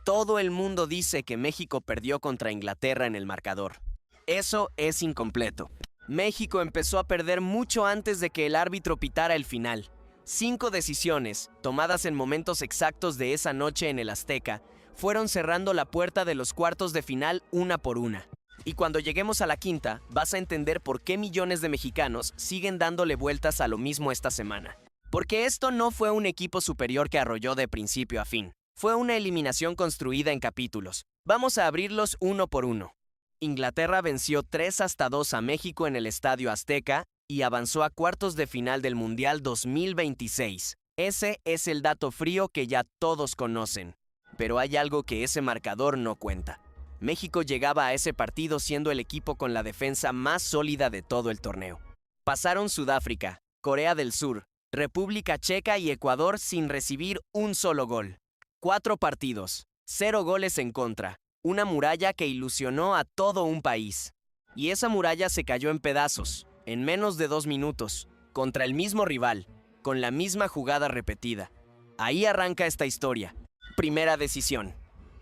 Todo el mundo dice que México perdió contra Inglaterra en el marcador. Eso es incompleto. México empezó a perder mucho antes de que el árbitro pitara el final. 5 decisiones, tomadas en momentos exactos de esa noche en el Azteca, fueron cerrando la puerta de los cuartos de final una por una. Y cuando lleguemos a la quinta, vas a entender por qué millones de mexicanos siguen dándole vueltas a lo mismo esta semana. Porque esto no fue un equipo superior que arrolló de principio a fin. Fue una eliminación construida en capítulos. Vamos a abrirlos uno por uno. Inglaterra venció 3-2 a México en el Estadio Azteca y avanzó a cuartos de final del Mundial 2026. Ese es el dato frío que ya todos conocen. Pero hay algo que ese marcador no cuenta. México llegaba a ese partido siendo el equipo con la defensa más sólida de todo el torneo. Pasaron Sudáfrica, Corea del Sur, República Checa y Ecuador sin recibir un solo gol. 4 partidos, 0 goles en contra, una muralla que ilusionó a todo un país. Y esa muralla se cayó en pedazos, en menos de 2 minutos, contra el mismo rival, con la misma jugada repetida. Ahí arranca esta historia. Primera decisión.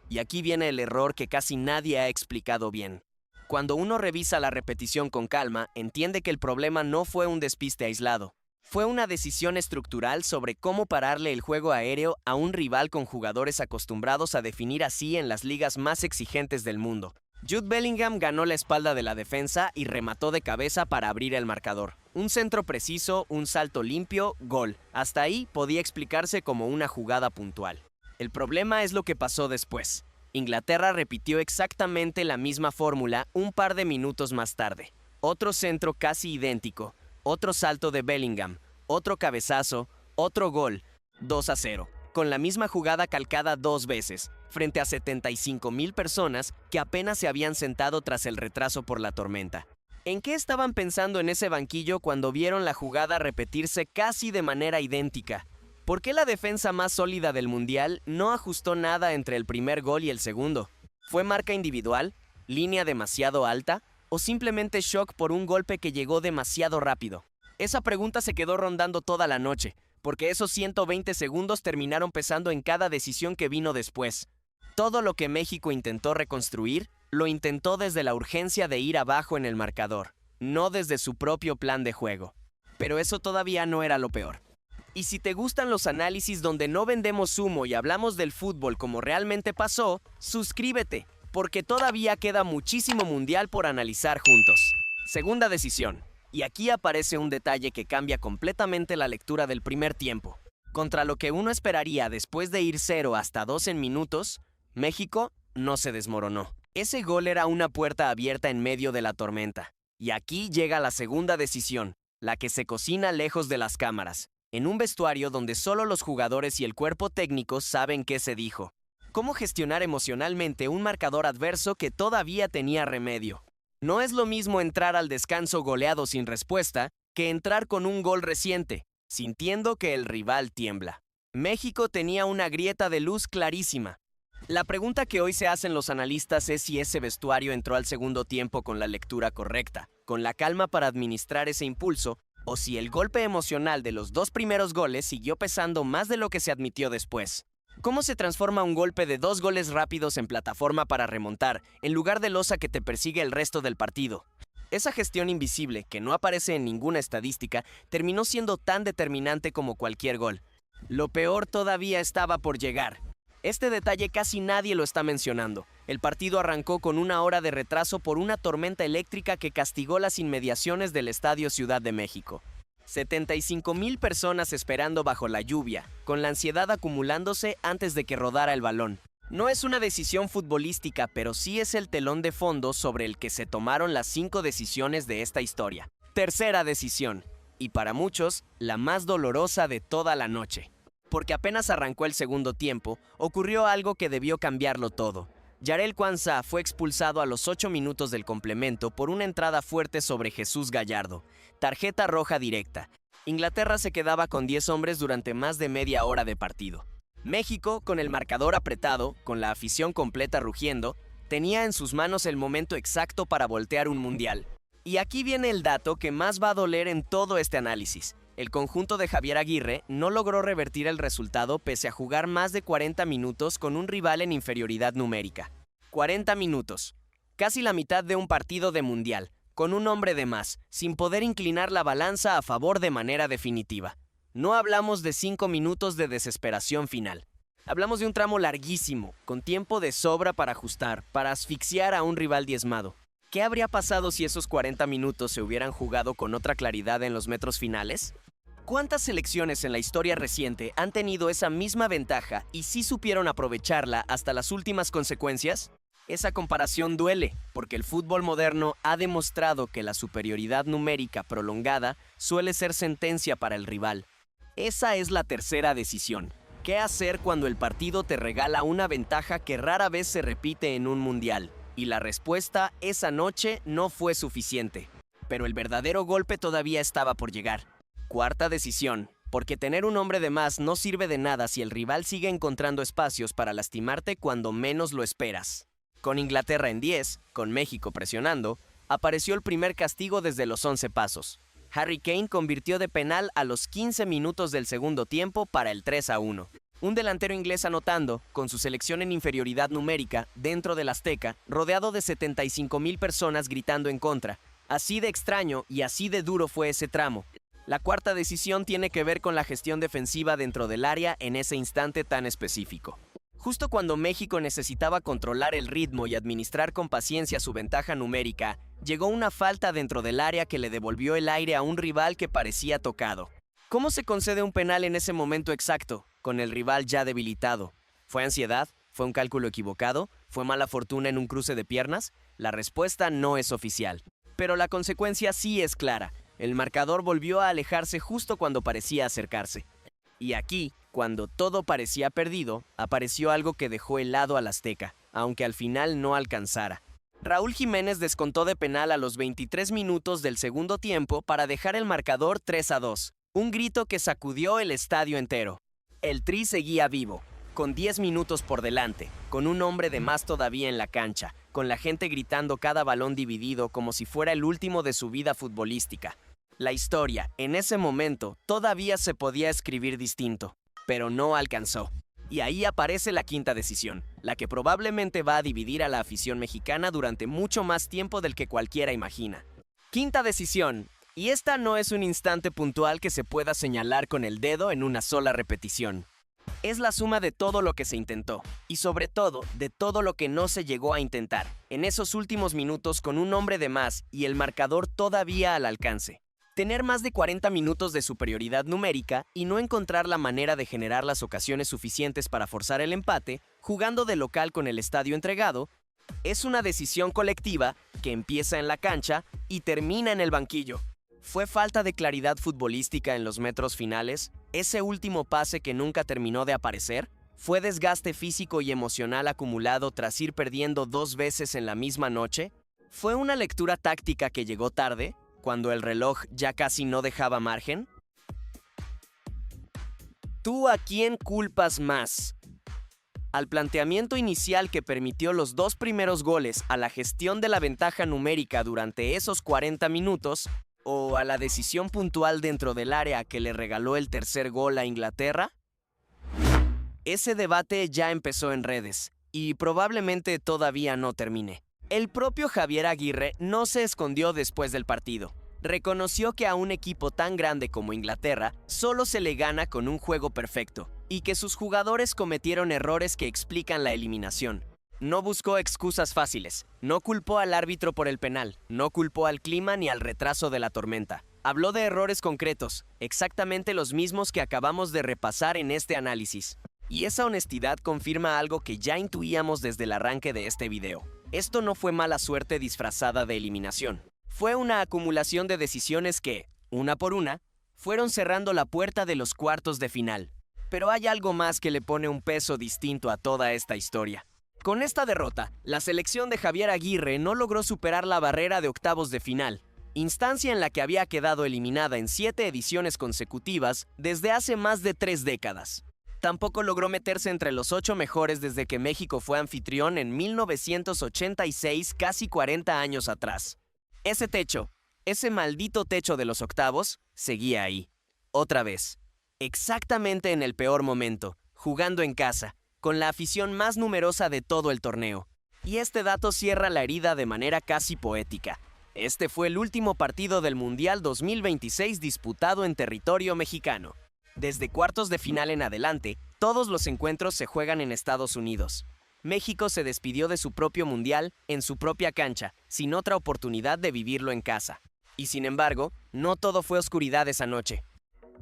Y aquí viene el error que casi nadie ha explicado bien. Cuando uno revisa la repetición con calma, entiende que el problema no fue un despiste aislado. Fue una decisión estructural sobre cómo pararle el juego aéreo a un rival con jugadores acostumbrados a definir así en las ligas más exigentes del mundo. Jude Bellingham ganó la espalda de la defensa y remató de cabeza para abrir el marcador. Un centro preciso, un salto limpio, gol. Hasta ahí podía explicarse como una jugada puntual. El problema es lo que pasó después. Inglaterra repitió exactamente la misma fórmula un par de minutos más tarde. Otro centro casi idéntico. Otro salto de Bellingham, otro cabezazo, otro gol, 2-0, con la misma jugada calcada 2 veces, frente a 75,000 personas que apenas se habían sentado tras el retraso por la tormenta. ¿En qué estaban pensando en ese banquillo cuando vieron la jugada repetirse casi de manera idéntica? ¿Por qué la defensa más sólida del Mundial no ajustó nada entre el primer gol y el segundo? ¿Fue marca individual? ¿Línea demasiado alta? ¿O simplemente shock por un golpe que llegó demasiado rápido? Esa pregunta se quedó rondando toda la noche, porque esos 120 segundos terminaron pesando en cada decisión que vino después. Todo lo que México intentó reconstruir, lo intentó desde la urgencia de ir abajo en el marcador, no desde su propio plan de juego. Pero eso todavía no era lo peor. Y si te gustan los análisis donde no vendemos humo y hablamos del fútbol como realmente pasó, suscríbete, porque todavía queda muchísimo mundial por analizar juntos. Segunda decisión. Y aquí aparece un detalle que cambia completamente la lectura del primer tiempo. Contra lo que uno esperaría después de ir 0-2 en minutos, México no se desmoronó. Ese gol era una puerta abierta en medio de la tormenta. Y aquí llega la segunda decisión, la que se cocina lejos de las cámaras, en un vestuario donde solo los jugadores y el cuerpo técnico saben qué se dijo. ¿Cómo gestionar emocionalmente un marcador adverso que todavía tenía remedio? No es lo mismo entrar al descanso goleado sin respuesta que entrar con un gol reciente, sintiendo que el rival tiembla. México tenía una grieta de luz clarísima. La pregunta que hoy se hacen los analistas es si ese vestuario entró al segundo tiempo con la lectura correcta, con la calma para administrar ese impulso, o si el golpe emocional de los 2 primeros goles siguió pesando más de lo que se admitió después. ¿Cómo se transforma un golpe de 2 goles rápidos en plataforma para remontar, en lugar de losa que te persigue el resto del partido? Esa gestión invisible, que no aparece en ninguna estadística, terminó siendo tan determinante como cualquier gol. Lo peor todavía estaba por llegar. Este detalle casi nadie lo está mencionando. El partido arrancó con 1 hora de retraso por una tormenta eléctrica que castigó las inmediaciones del Estadio Ciudad de México. 75,000 personas esperando bajo la lluvia, con la ansiedad acumulándose antes de que rodara el balón. No es una decisión futbolística, pero sí es el telón de fondo sobre el que se tomaron las 5 decisiones de esta historia. Tercera decisión, y para muchos, la más dolorosa de toda la noche. Porque apenas arrancó el segundo tiempo, ocurrió algo que debió cambiarlo todo. Yarel Cuanza fue expulsado a los 8 minutos del complemento por una entrada fuerte sobre Jesús Gallardo. Tarjeta roja directa. Inglaterra se quedaba con 10 hombres durante más de media hora de partido. México, con el marcador apretado, con la afición completa rugiendo, tenía en sus manos el momento exacto para voltear un mundial. Y aquí viene el dato que más va a doler en todo este análisis. El conjunto de Javier Aguirre no logró revertir el resultado pese a jugar más de 40 minutos con un rival en inferioridad numérica. 40 minutos, casi la mitad de un partido de mundial, con un hombre de más, sin poder inclinar la balanza a favor de manera definitiva. No hablamos de 5 minutos de desesperación final. Hablamos de un tramo larguísimo, con tiempo de sobra para ajustar, para asfixiar a un rival diezmado. ¿Qué habría pasado si esos 40 minutos se hubieran jugado con otra claridad en los metros finales? ¿Cuántas selecciones en la historia reciente han tenido esa misma ventaja y sí supieron aprovecharla hasta las últimas consecuencias? Esa comparación duele, porque el fútbol moderno ha demostrado que la superioridad numérica prolongada suele ser sentencia para el rival. Esa es la tercera decisión. ¿Qué hacer cuando el partido te regala una ventaja que rara vez se repite en un mundial? Y la respuesta esa noche no fue suficiente. Pero el verdadero golpe todavía estaba por llegar. Cuarta decisión, porque tener un hombre de más no sirve de nada si el rival sigue encontrando espacios para lastimarte cuando menos lo esperas. Con Inglaterra en 10, con México presionando, apareció el primer castigo desde los 11 pasos. Harry Kane convirtió de penal a los 15 minutos del segundo tiempo para el 3-1. Un delantero inglés anotando, con su selección en inferioridad numérica, dentro del Azteca, rodeado de 75,000 personas gritando en contra. Así de extraño y así de duro fue ese tramo. La cuarta decisión tiene que ver con la gestión defensiva dentro del área en ese instante tan específico. Justo cuando México necesitaba controlar el ritmo y administrar con paciencia su ventaja numérica, llegó una falta dentro del área que le devolvió el aire a un rival que parecía tocado. ¿Cómo se concede un penal en ese momento exacto, con el rival ya debilitado? ¿Fue ansiedad? ¿Fue un cálculo equivocado? ¿Fue mala fortuna en un cruce de piernas? La respuesta no es oficial. Pero la consecuencia sí es clara. El marcador volvió a alejarse justo cuando parecía acercarse. Y aquí, cuando todo parecía perdido, apareció algo que dejó helado al Azteca, aunque al final no alcanzara. Raúl Jiménez descontó de penal a los 23 minutos del segundo tiempo para dejar el marcador 3-2. Un grito que sacudió el estadio entero. El Tri seguía vivo, con 10 minutos por delante, con un hombre de más todavía en la cancha, con la gente gritando cada balón dividido como si fuera el último de su vida futbolística. La historia, en ese momento, todavía se podía escribir distinto, pero no alcanzó. Y ahí aparece la quinta decisión, la que probablemente va a dividir a la afición mexicana durante mucho más tiempo del que cualquiera imagina. Quinta decisión, y esta no es un instante puntual que se pueda señalar con el dedo en una sola repetición. Es la suma de todo lo que se intentó, y sobre todo, de todo lo que no se llegó a intentar, en esos últimos minutos con un hombre de más y el marcador todavía al alcance. Tener más de 40 minutos de superioridad numérica y no encontrar la manera de generar las ocasiones suficientes para forzar el empate, jugando de local con el estadio entregado, es una decisión colectiva que empieza en la cancha y termina en el banquillo. ¿Fue falta de claridad futbolística en los metros finales? ¿Ese último pase que nunca terminó de aparecer? ¿Fue desgaste físico y emocional acumulado tras ir perdiendo 2 veces en la misma noche? ¿Fue una lectura táctica que llegó tarde, cuando el reloj ya casi no dejaba margen? ¿Tú a quién culpas más? ¿Al planteamiento inicial que permitió los 2 primeros goles a la gestión de la ventaja numérica durante esos 40 minutos, o a la decisión puntual dentro del área que le regaló el tercer gol a Inglaterra? Ese debate ya empezó en redes, y probablemente todavía no termine. El propio Javier Aguirre no se escondió después del partido. Reconoció que a un equipo tan grande como Inglaterra solo se le gana con un juego perfecto, y que sus jugadores cometieron errores que explican la eliminación. No buscó excusas fáciles, no culpó al árbitro por el penal, no culpó al clima ni al retraso de la tormenta. Habló de errores concretos, exactamente los mismos que acabamos de repasar en este análisis. Y esa honestidad confirma algo que ya intuíamos desde el arranque de este video. Esto no fue mala suerte disfrazada de eliminación. Fue una acumulación de decisiones que, una por una, fueron cerrando la puerta de los cuartos de final. Pero hay algo más que le pone un peso distinto a toda esta historia. Con esta derrota, la selección de Javier Aguirre no logró superar la barrera de octavos de final, instancia en la que había quedado eliminada en 7 ediciones consecutivas desde hace más de 3 décadas. Tampoco logró meterse entre los 8 mejores desde que México fue anfitrión en 1986, casi 40 años atrás. Ese techo, ese maldito techo de los octavos, seguía ahí. otra vez. Exactamente en el peor momento, jugando en casa, con la afición más numerosa de todo el torneo. Y este dato cierra la herida de manera casi poética. Este fue el último partido del Mundial 2026 disputado en territorio mexicano. Desde cuartos de final en adelante, todos los encuentros se juegan en Estados Unidos. México se despidió de su propio Mundial en su propia cancha, sin otra oportunidad de vivirlo en casa. Y sin embargo, no todo fue oscuridad esa noche.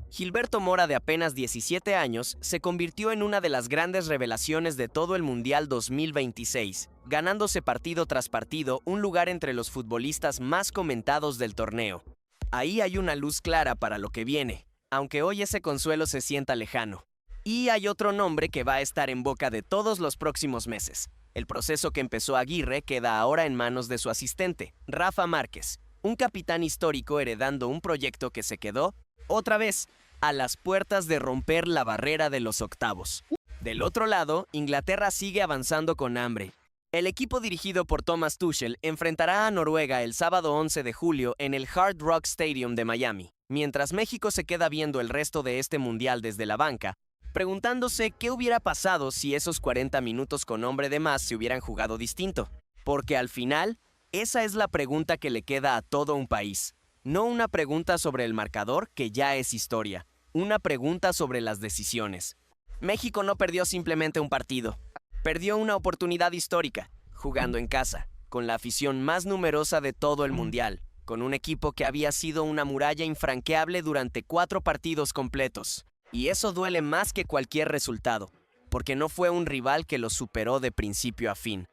Gilberto Mora, de apenas 17 años, se convirtió en una de las grandes revelaciones de todo el Mundial 2026, ganándose partido tras partido un lugar entre los futbolistas más comentados del torneo. Ahí hay una luz clara para lo que viene, aunque hoy ese consuelo se sienta lejano. Y hay otro nombre que va a estar en boca de todos los próximos meses. El proceso que empezó Aguirre queda ahora en manos de su asistente, Rafa Márquez, un capitán histórico heredando un proyecto que se quedó, otra vez, a las puertas de romper la barrera de los octavos. Del otro lado, Inglaterra sigue avanzando con hambre. El equipo dirigido por Thomas Tuchel enfrentará a Noruega el sábado 11 de julio en el Hard Rock Stadium de Miami, mientras México se queda viendo el resto de este mundial desde la banca, preguntándose qué hubiera pasado si esos 40 minutos con hombre de más se hubieran jugado distinto. Porque al final, esa es la pregunta que le queda a todo un país. No una pregunta sobre el marcador, que ya es historia. Una pregunta sobre las decisiones. México no perdió simplemente un partido. Perdió una oportunidad histórica, jugando en casa, con la afición más numerosa de todo el mundial, con un equipo que había sido una muralla infranqueable durante 4 partidos completos. Y eso duele más que cualquier resultado, porque no fue un rival que lo superó de principio a fin.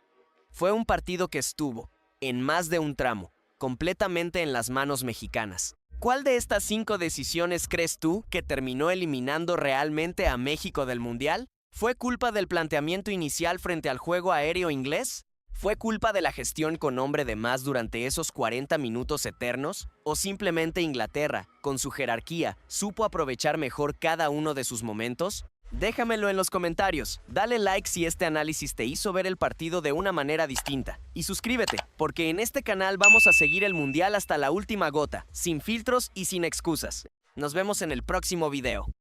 Fue un partido que estuvo, en más de un tramo, completamente en las manos mexicanas. ¿Cuál de estas 5 decisiones crees tú que terminó eliminando realmente a México del Mundial? ¿Fue culpa del planteamiento inicial frente al juego aéreo inglés? ¿Fue culpa de la gestión con hombre de más durante esos 40 minutos eternos? ¿O simplemente Inglaterra, con su jerarquía, supo aprovechar mejor cada uno de sus momentos? Déjamelo en los comentarios, dale like si este análisis te hizo ver el partido de una manera distinta. Y suscríbete, porque en este canal vamos a seguir el mundial hasta la última gota, sin filtros y sin excusas. Nos vemos en el próximo video.